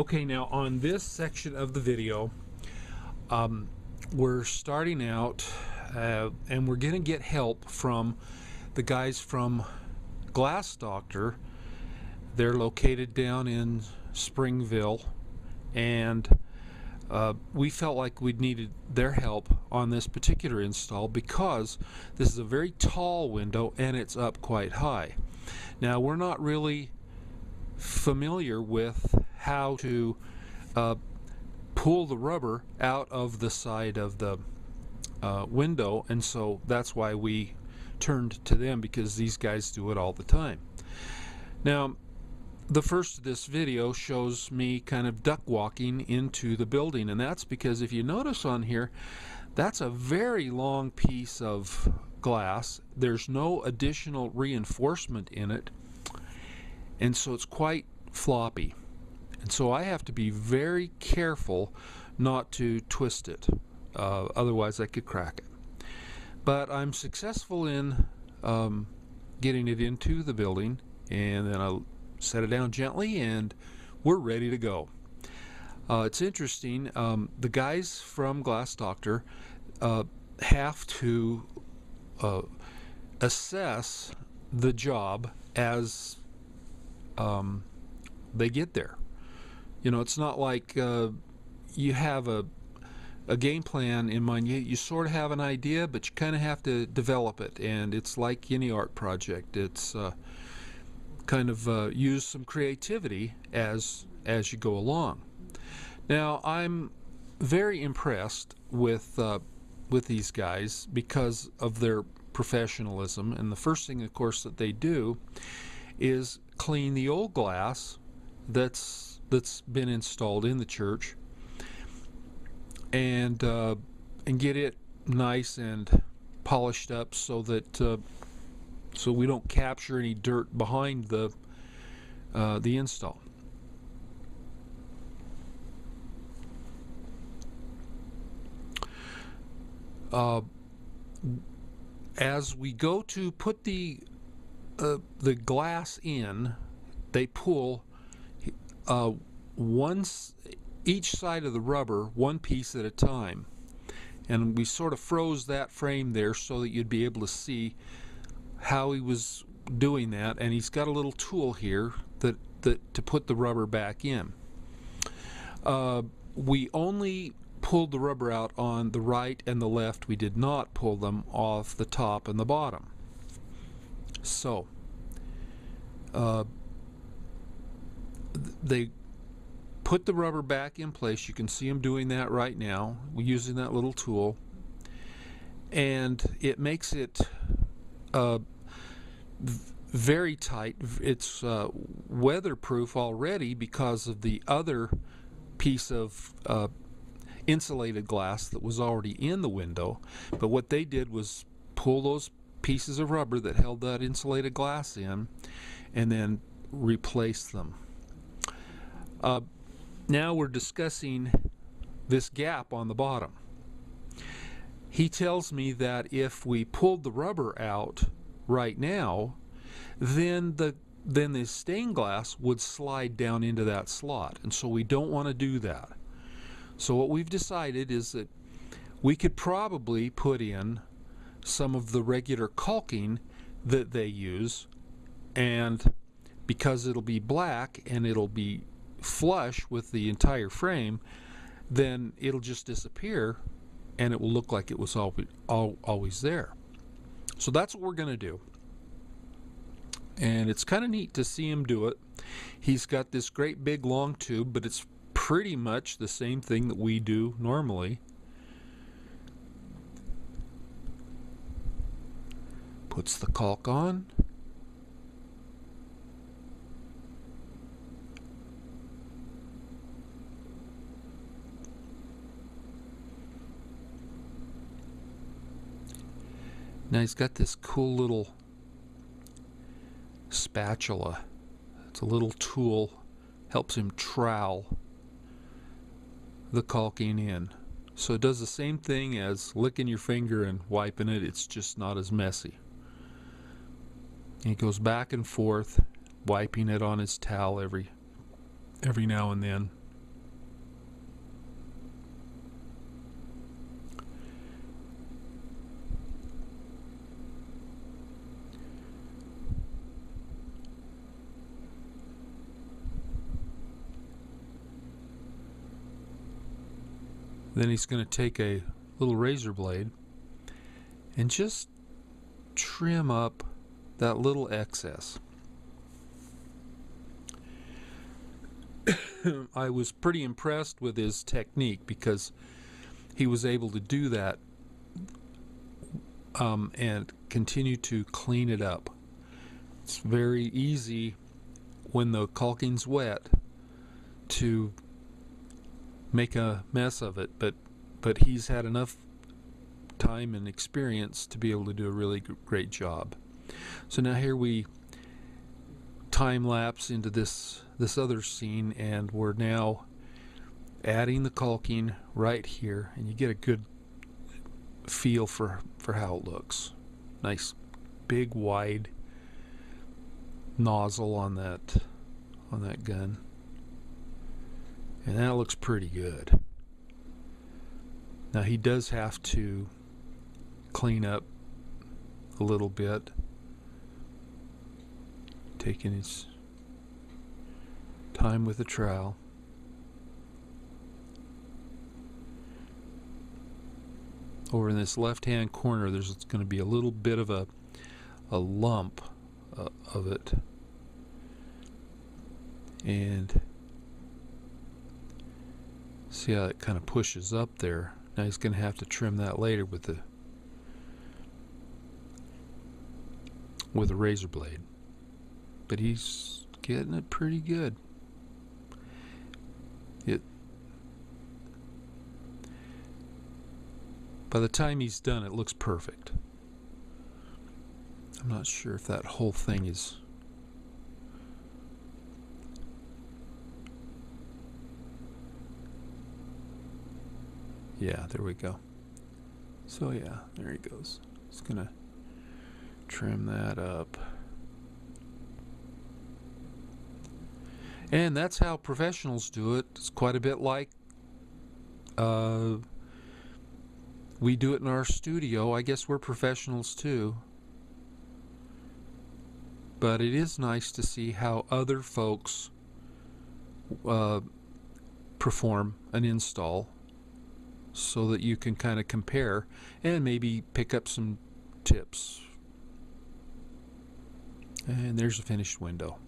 Okay, now on this section of the video, we're starting out and we're going to get help from the guys from Glass Doctor. They're located down in Springville, and we felt like we needed their help on this particular install because this is a very tall window and it's up quite high. Now, we're not really familiar with how to pull the rubber out of the side of the window, and so that's why we turned to them, because these guys do it all the time. Now, the first of this video shows me kind of duck walking into the building, and that's because if you notice on here, that's a very long piece of glass. There's no additional reinforcement in it, and so it's quite floppy, and so I have to be very careful not to twist it, otherwise I could crack it. But I'm successful in getting it into the building, and then I'll set it down gently and we're ready to go. It's interesting, the guys from Glass Doctor have to assess the job as they get there. You know, it's not like you have a game plan in mind. You sort of have an idea, but you kind of have to develop it, and it's like any art project. It's kind of use some creativity as you go along. Now, I'm very impressed with these guys because of their professionalism, and the first thing, of course, that they do is clean the old glass that's been installed in the church, and get it nice and polished up so that so we don't capture any dirt behind the install. As we go to put the glass in, they pull each side of the rubber one piece at a time, and we sort of froze that frame there so that you'd be able to see how he was doing that. And he's got a little tool here that to put the rubber back in. We only pulled the rubber out on the right and the left. We did not pull them off the top and the bottom. So they put the rubber back in place. You can see them doing that right now. We're using that little tool, and it makes it very tight. It's weatherproof already because of the other piece of insulated glass that was already in the window. But what they did was pull those pieces of rubber that held that insulated glass in and then replace them. Now we're discussing this gap on the bottom. He tells me that if we pulled the rubber out right now, then the stained glass would slide down into that slot, and so we don't want to do that. So what we've decided is that we could probably put in some of the regular caulking that they use, and because it'll be black and it'll be flush with the entire frame, then it'll just disappear and it will look like it was always there. So that's what we're going to do, and it's kind of neat to see him do it. He's got this great big long tube, but it's pretty much the same thing that we do normally. Puts the caulk on. Now he's got this cool little spatula. It's a little tool, helps him trowel the caulking in. So it does the same thing as licking your finger and wiping it. It's just not as messy. And he goes back and forth, wiping it on his towel every now and then. Then he's going to take a little razor blade and just trim up that little excess. I was pretty impressed with his technique because he was able to do that and continue to clean it up. It's very easy when the caulking's wet to make a mess of it, but he's had enough time and experience to be able to do a really great job. So now here we time lapse into this other scene, and we're now adding the caulking right here, and you get a good feel for how it looks. Nice big wide nozzle on that gun, and that looks pretty good. Now he does have to clean up a little bit, taking his time with the trowel. Over in this left hand corner there's going to be a little bit of a lump of it, and see how it kind of pushes up there. Now he's going to have to trim that later with a razor blade, but he's getting it pretty good. By the time he's done, it looks perfect. I'm not sure if that whole thing is yeah, there we go. So yeah, there he goes. Just gonna trim that up. And that's how professionals do it. It's quite a bit like we do it in our studio. I guess we're professionals too. But it is nice to see how other folks perform an install, so that you can kind of compare and maybe pick up some tips. And there's a finished window.